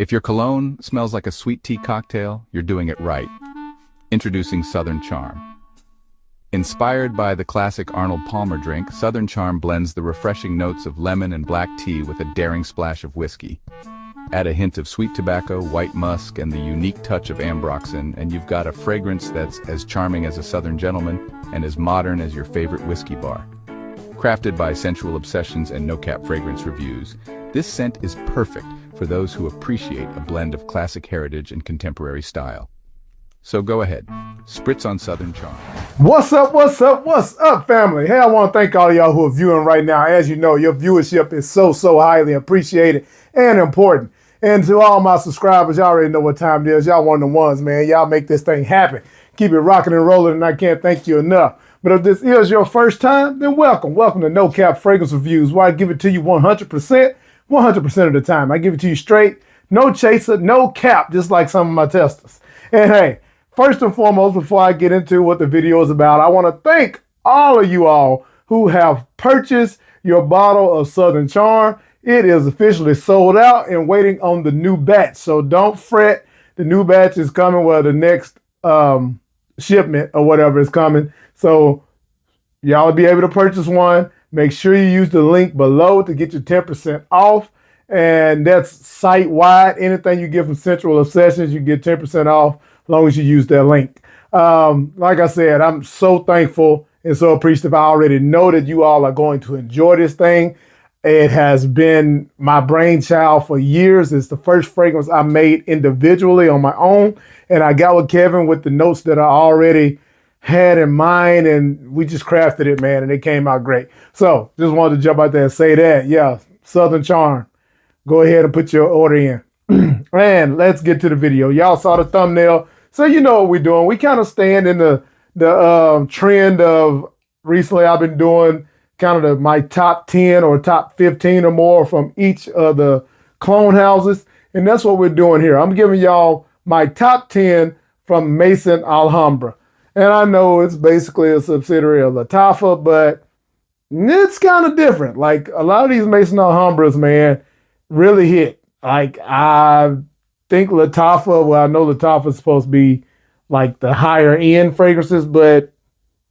If your cologne smells like a sweet tea cocktail, you're doing it right. Introducing Southern Charm. Inspired by the classic Arnold Palmer drink, Southern Charm blends the refreshing notes of lemon and black tea with a daring splash of whiskey. Add a hint of sweet tobacco, white musk, and the unique touch of ambroxan, and you've got a fragrance that's as charming as a Southern gentleman and as modern as your favorite whiskey bar. Crafted by Sensual Obsessions and NoCap Fragrance Reviews, this scent is perfect for those who appreciate a blend of classic heritage and contemporary style. So go ahead, spritz on Southern Charm. What's up, family? Hey, I want to thank all of y'all who are viewing right now. As you know, your viewership is so highly appreciated and important. And to all my subscribers, y'all already know what time it is. Y'all one of the ones, man. Y'all make this thing happen. Keep it rocking and rolling, and I can't thank you enough. But if this is your first time, then welcome. Welcome to NoCap Fragrance Reviews, where I give it to you 100% of the time. I give it to you straight, no chaser, no cap, just like some of my testers. And hey, first and foremost, before I get into what the video is about, I want to thank all of you all who have purchased your bottle of Southern Charm. It is officially sold out and waiting on the new batch. So don't fret. The new batch is coming, well, the next shipment or whatever is coming. So y'all will be able to purchase one. Make sure you use the link below to get your 10% off. And that's site-wide. Anything you get from Sensual Obsessions, you get 10% off as long as you use that link. Like I said, I'm so thankful and so appreciative. I already know that you all are going to enjoy this thing. It has been my brainchild for years. It's the first fragrance I made individually on my own. And I got with Kevin with the notes that I already had in mind, and we just crafted it, man, and it came out great. So just wanted to jump out there and say that. Yeah, Southern Charm. Go ahead and put your order in. And let's get to the video. Y'all saw the thumbnail, so you know what we're doing. We kind of stand in the trend of recently I've been doing kind of my top 10 or top 15 or more from each of the clone houses. And that's what we're doing here. I'm giving y'all my top 10 from Maison Alhambra. And I know it's basically a subsidiary of Lattafa, but it's kind of different. Like a lot of these Maison Alhambras, man, really hit. Like I think Lattafa, well, I know Lattafa is supposed to be like the higher end fragrances, but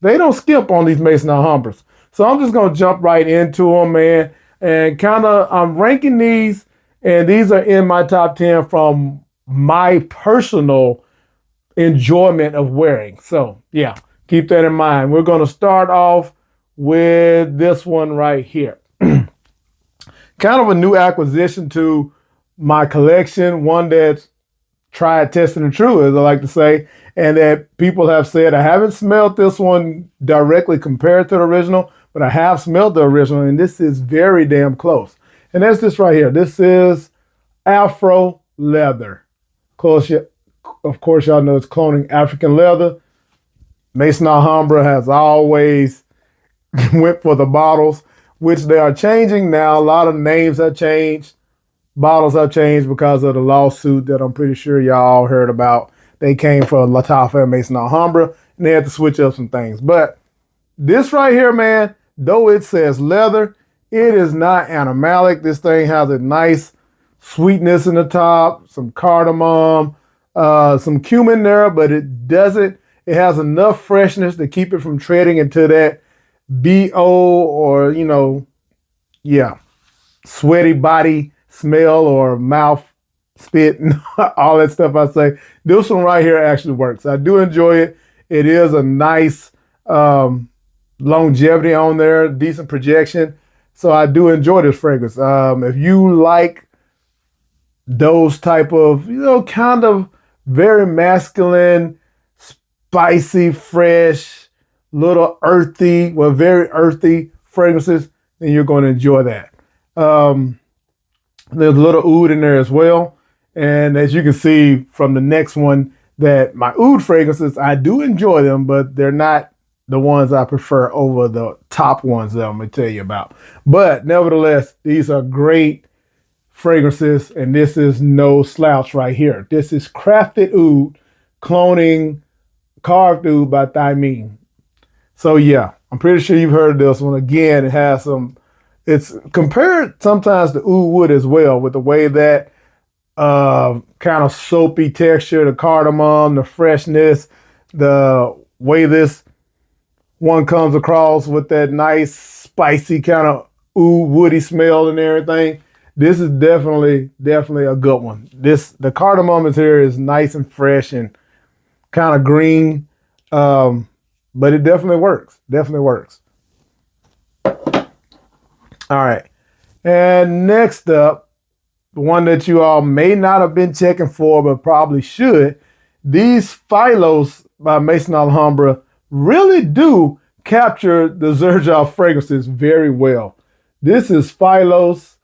they don't skip on these Maison Alhambras. So I'm just going to jump right into them, man, and kind of I'm ranking these, and these are in my top 10 from my personal enjoyment of wearing. So yeah, keep that in mind. We're going to start off with this one right here. Kind of a new acquisition to my collection, one that's tried, tested, and true, as I like to say, and that people have said, I haven't smelled this one directly compared to the original, but I have smelled the original, and this is very damn close. And that's this right here. This is Afro Leather. Of course, y'all know it's cloning African leather. Maison Alhambra has always went for the bottles, which they are changing now. A lot of names have changed. Bottles have changed because of the lawsuit that I'm pretty sure y'all all heard about. They came from Lattafa and Maison Alhambra, and they had to switch up some things. But this right here, man, though it says leather, it is not animalic. This thing has a nice sweetness in the top, some cardamom, some cumin there, but it has enough freshness to keep it from treading into that BO or, you know, yeah, sweaty body smell or mouth spit and all that stuff I say. This one right here actually works. I do enjoy it. It is a nice longevity on there, decent projection. So I do enjoy this fragrance. If you like those type of, you know, kind of very masculine, spicy, fresh, little earthy, well, very earthy fragrances, then you're going to enjoy that. There's a little oud in there as well. And as you can see from the next one, that my oud fragrances, I do enjoy them, but they're not the ones I prefer over the top ones that I'm going to tell you about. But nevertheless, these are great fragrances, and this is no slouch right here. This is crafted oud, cloning carved oud by Thymine. So yeah, I'm pretty sure you've heard of this one. Again, it has some, it's compared sometimes to oud wood as well, with the way that kind of soapy texture, the cardamom, the freshness, the way this one comes across with that nice spicy kind of woody smell and everything. This is definitely a good one. The cardamom is here is nice and fresh and kind of green, but it definitely works. Definitely works. All right, and next up, the one that you all may not have been checking for, but probably should. These Phylos by Maison Alhambra really do capture the Xerjoff fragrances very well. This is Phylos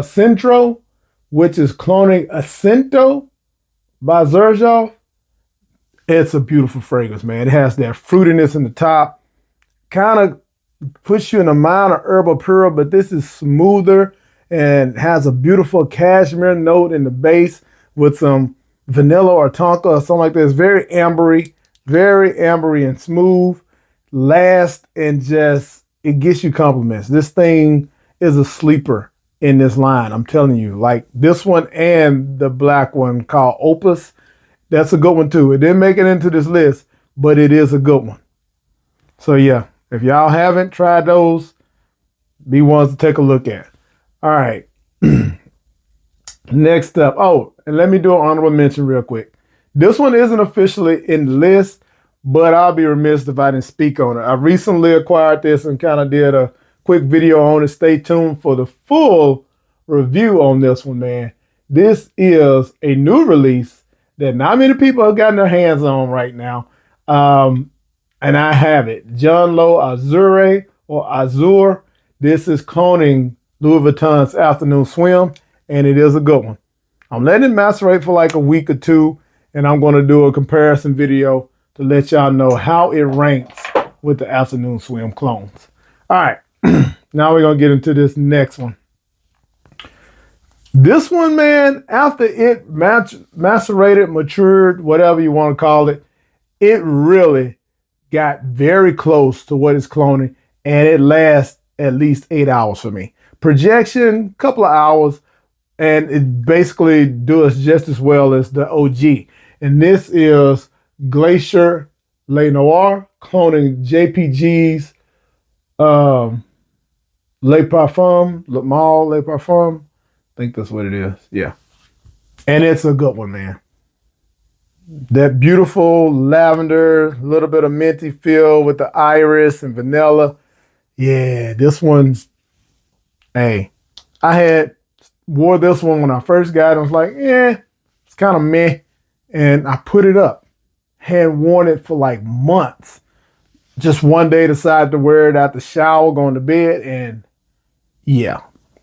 Centro, which is cloning Acento by Xerjoff. It's a beautiful fragrance, man. It has that fruitiness in the top, kind of puts you in a mind of herbal pura, but this is smoother and has a beautiful cashmere note in the base with some vanilla or tonka or something like that. It's very ambery and smooth. Last and just, it gets you compliments. This thing is a sleeper in this line. I'm telling you, like this one and the black one called Opus. That's a good one too. It didn't make it into this list, but it is a good one. So yeah, if y'all haven't tried those, be ones to take a look at. All right. Next up. Oh, and let me do an honorable mention real quick. This one isn't officially in the list, but I'll be remiss if I didn't speak on it. I recently acquired this and kind of did a quick video on it. Stay tuned for the full review on this one, man. This is a new release that not many people have gotten their hands on right now. And I have it. John Lowe Azure or Azure. This is cloning Louis Vuitton's Afternoon Swim, and it is a good one. I'm letting it macerate for like a week or two, and I'm going to do a comparison video to let y'all know how it ranks with the Afternoon Swim clones. All right, now we're going to get into this next one. This one, man, after it macerated, matured, whatever you want to call it, it really got very close to what it's cloning, and it lasts at least 8 hours for me. Projection, couple of hours, and it basically does just as well as the OG. And this is Glacier Le Noir, cloning JPG's Le Parfum, Le Male Le Parfum. I think that's what it is. Yeah. And it's a good one, man. That beautiful lavender, a little bit of minty feel with the iris and vanilla. Yeah, this one, hey, I wore this one when I first got it. I was like, it's kind of meh. And I put it up. Had worn it for like months. Just one day decided to wear it out the shower, going to bed. And yeah,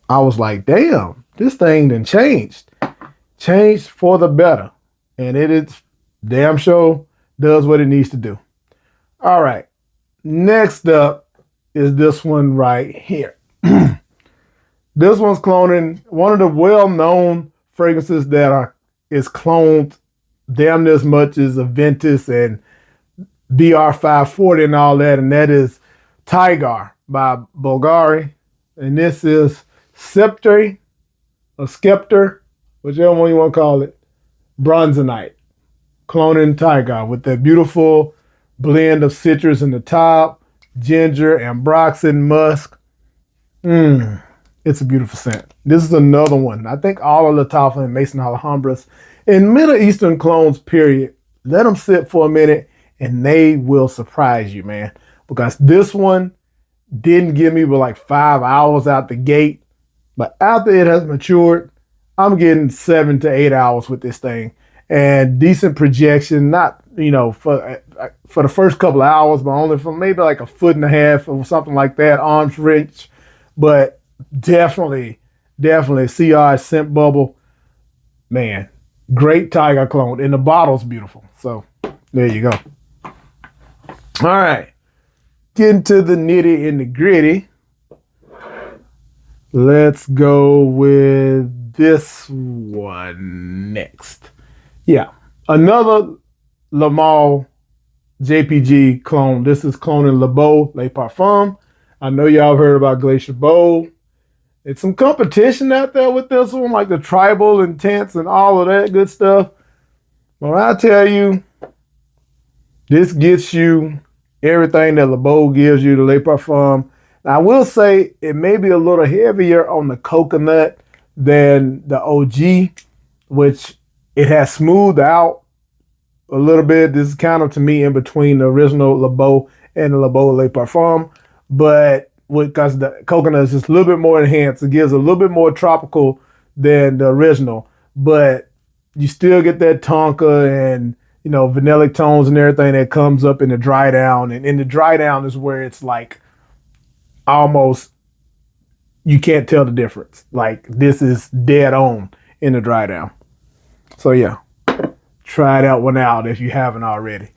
I was like, damn, this thing done changed. Changed for the better. And it is damn sure does what it needs to do. All right. Next up is this one right here. This one's cloning one of the well-known fragrances that is cloned damn near as much as Aventus and BR540 and all that, and that is Tigar by Bulgari. And this is Scepter, or Skepter, whichever one you want to call it, Bronzonite, cloning Tigar with that beautiful blend of citrus in the top, ginger, ambroxan, musk. It's a beautiful scent. This is another one. I think all of the Lattafa and Maison Alhambras in Middle Eastern clones, period, let them sit for a minute and they will surprise you, man. Because this one didn't give me but like 5 hours out the gate. But after it has matured, I'm getting 7 to 8 hours with this thing. And decent projection, not, for the first couple of hours, but only for maybe like 1.5 feet or something like that, arm's reach. But definitely CR scent bubble. Man, great Tiger clone. And the bottle's beautiful. So there you go. All right. Getting to the nitty and the gritty. Let's go with this one next. Yeah, another Le Male JPG clone. This is cloning Le Beau Le Parfum. I know y'all heard about Glacier Beau. It's some competition out there with this one, like the tribal intents and all of that good stuff. But I tell you, this gets you everything that LeBeau gives you, the Le Parfum. Now, I will say it may be a little heavier on the coconut than the OG, which it has smoothed out a little bit. This is kind of, to me, in between the original LeBeau and the LeBeau Le Parfum. But because the coconut is just a little bit more enhanced, it gives a little bit more tropical than the original. But you still get that tonka and vanillic tones and everything that comes up in the dry down. And in the dry down is where it's like almost you can't tell the difference. Like this is dead on in the dry down. So yeah, try that one out if you haven't already.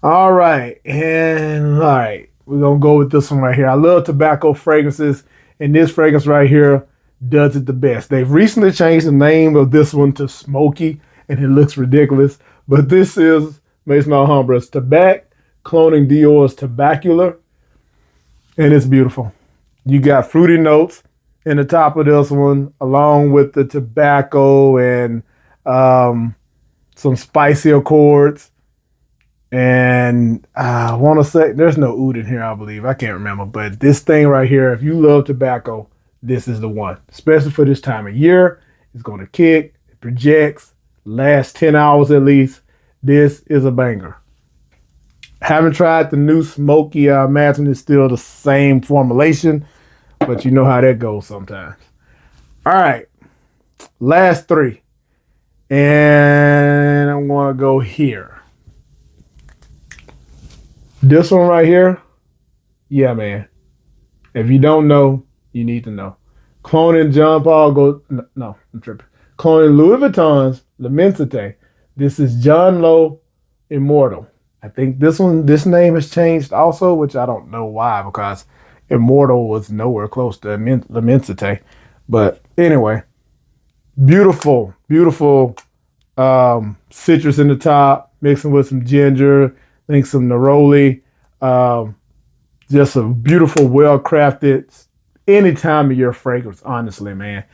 All right, we're gonna go with this one right here. I love tobacco fragrances, and this fragrance right here does it the best. They've recently changed the name of this one to Smoky, and it looks ridiculous. But this is Maison Alhambra's Tabac, cloning Dior's Tabacular, and it's beautiful. You got fruity notes in the top of this one, along with the tobacco and some spicy accords. And I want to say there's no oud in here, I believe. I can't remember. But this thing right here, if you love tobacco, this is the one. Especially for this time of year. It's going to kick, it projects, lasts 10 hours at least. This is a banger. Haven't tried the new Smoky. I imagine it's still the same formulation. But you know how that goes sometimes. All right. Last three. And I'm going to go here. This one right here, yeah, man. If you don't know, you need to know. Cloning John Paul no, I'm tripping. Cloning Louis Vuitton's L'Immensité. This is John Lowe Immortal. I think this name has changed also, which I don't know why, because Immortal was nowhere close to L'Immensité. But anyway, beautiful, beautiful citrus in the top, mixing with some ginger. I think some neroli, just a beautiful, well-crafted, any time of year fragrance, honestly, man.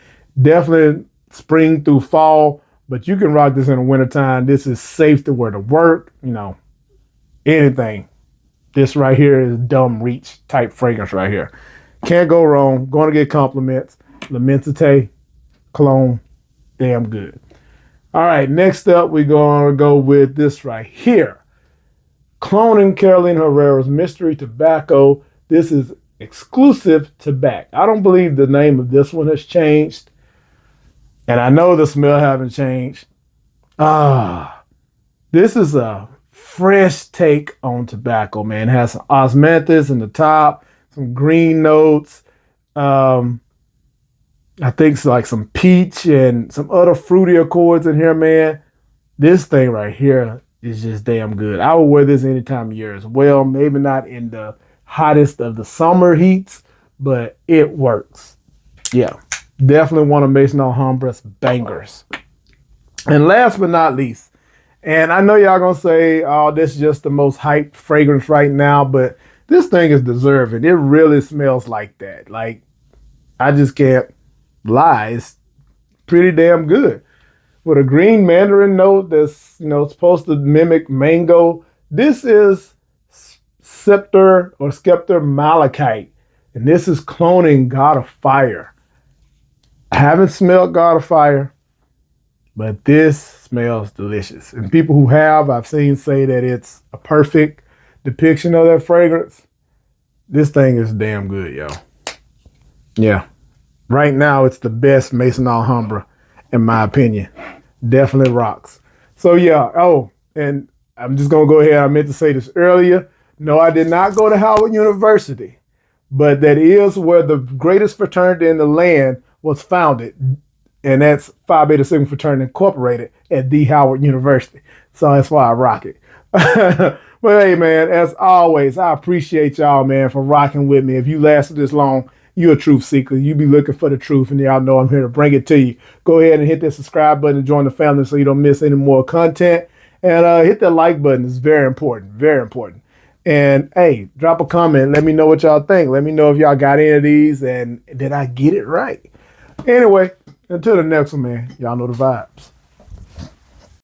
Definitely spring through fall, but you can rock this in the wintertime. This is safe to wear to work, anything. This right here is dumb reach type fragrance right here. Can't go wrong. Going to get compliments. L'Immensité cologne, damn good. All right, next up, we're going to go with this right here. Cloning Carolina Herrera's Mystery Tobacco. This is exclusive Tabac. I don't believe the name of this one has changed. And I know the smell haven't changed. This is a fresh take on tobacco, man. It has some osmanthus in the top, some green notes. I think it's like some peach and some other fruity accords in here, man. This thing right here is just damn good. I would wear this any time of year as well. Maybe not in the hottest of the summer heats, but it works. Yeah, definitely one of Maison Alhambra's bangers. And last but not least, and I know y'all gonna say, oh, this is just the most hyped fragrance right now, but this thing is deserving. It really smells like that. Like, I just can't lie. It's pretty damn good. With a green mandarin note that's, supposed to mimic mango. This is Scepter Malachite. And this is cloning God of Fire. I haven't smelled God of Fire, but this smells delicious. And people who have, I've seen say that it's a perfect depiction of that fragrance. This thing is damn good, yo. Yeah. Right now, it's the best Maison Alhambra, in my opinion. Definitely rocks. So yeah, and I'm just gonna go ahead. I meant to say this earlier. No, I did not go to Howard University, but that is where the greatest fraternity in the land was founded. And that's Phi Beta Sigma Fraternity Incorporated at the Howard University. So that's why I rock it. But hey, man, as always, I appreciate y'all, man, for rocking with me. If you lasted this long, you're a truth seeker. You be looking for the truth, and y'all know I'm here to bring it to you. Go ahead and hit that subscribe button and join the family so you don't miss any more content. And hit that like button. It's very important, very important. And hey, drop a comment. Let me know what y'all think. Let me know if y'all got any of these and did I get it right? Anyway, until the next one, man. Y'all know the vibes.